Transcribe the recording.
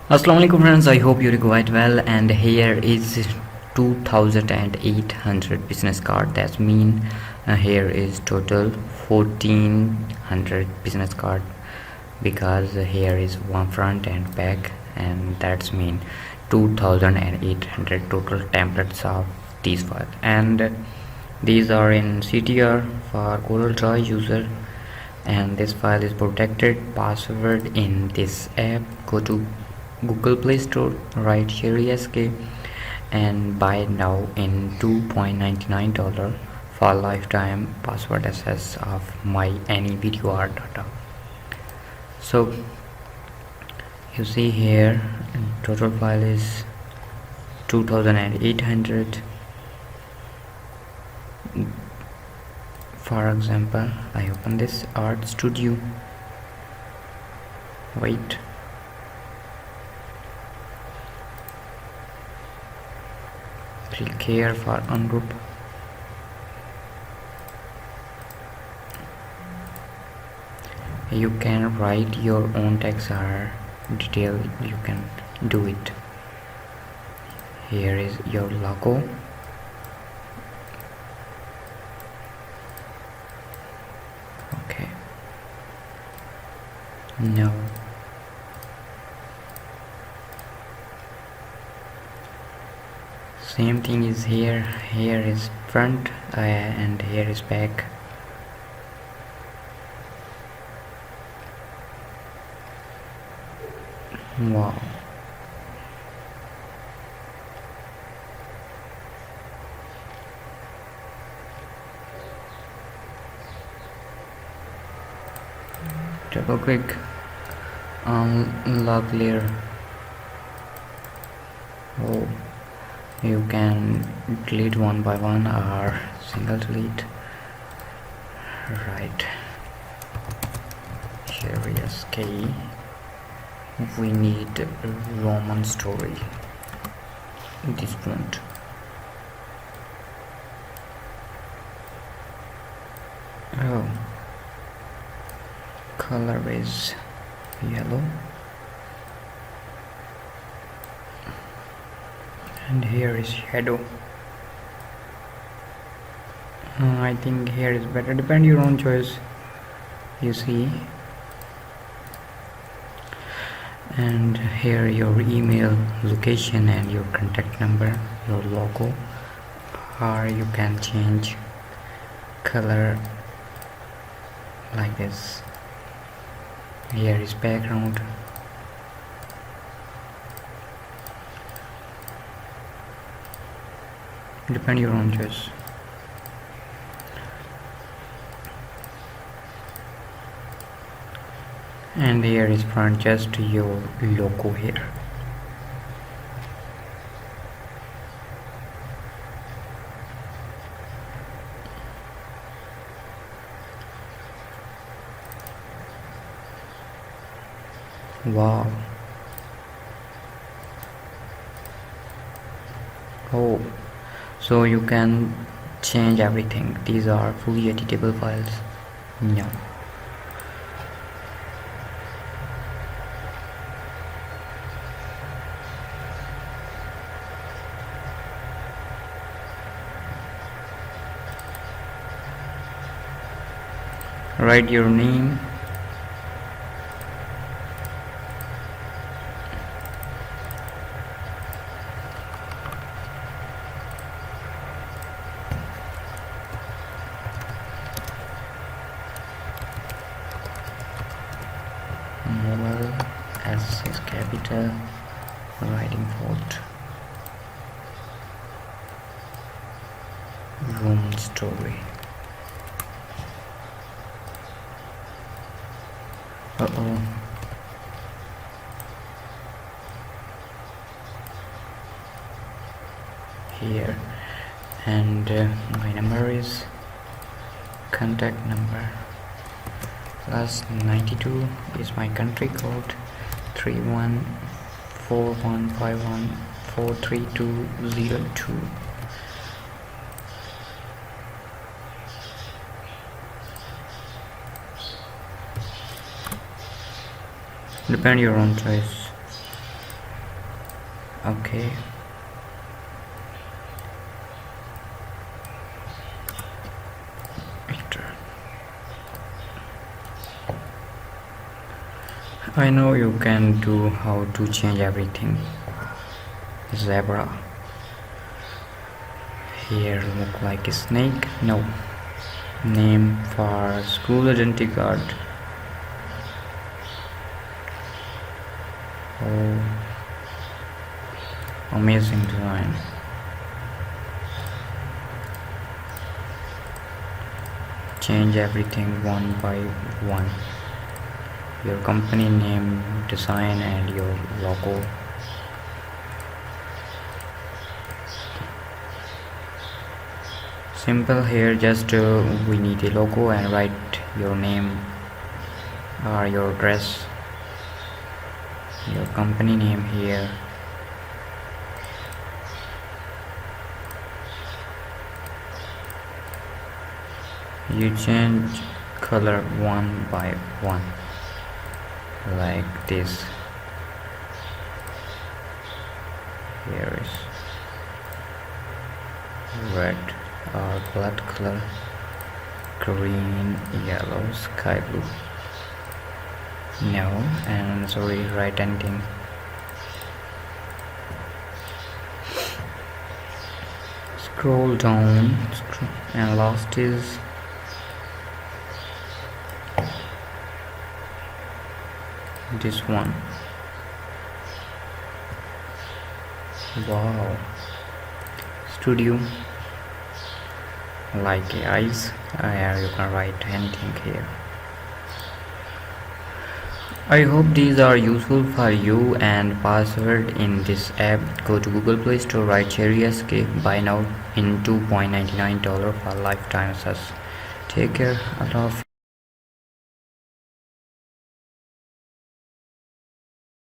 Assalamu alaikum friends, I hope you're quite well, and here is 2800 business card. That's mean here is total 1400 business card, because here is one front and back, and that's mean 2800 total templates of these files. And these are in CDR for Corel Draw user, and this file is protected password in this app. Go to Google Play Store, write Sheri SK and buy now in $2.99 for lifetime password access of my any video art data. So you see here total file is 2800. For example, I open this art studio. Wait, click here for ungroup. You can write your own text or detail, you can do it. Here is your logo. Okay, no, same thing is here. Here is front and here is back. Wow, double click on log layer. Oh, you can delete one by one or single delete. Right, Sheri SK. We need Roman story in this font. Oh, color is yellow, and here is shadow. I think here is better, depend your own choice, you see. And here your email, location and your contact number, your logo, or you can change color like this. Here is background. Depend your own choice. And here is front, just your logo here. Wow. Oh, so you can change everything. These are fully editable files. No. Write your name, Mobile, S is capital, writing font, room story. Here, and my number is contact number +92 is my country code 314151432202. Depend your own choice. Okay. Enter. I know you can do how to change everything. Zebra. Here look like a snake. No. Name for school identity card. Oh, amazing design. Change everything one by one. Your company name, design, and your logo. Simple here, just we need a logo and write your name or your address, your company name here. You change color one by one like this. Here is red or blood color, green, yellow, sky blue. No, and sorry, write anything. Scroll down, and last is this one. Wow. Studio, like eyes. You can write anything here. I hope these are useful for you. And password in this app, go to Google Play Store, write Sheri SK, buy now in $2.99 for lifetime access. Take care. I love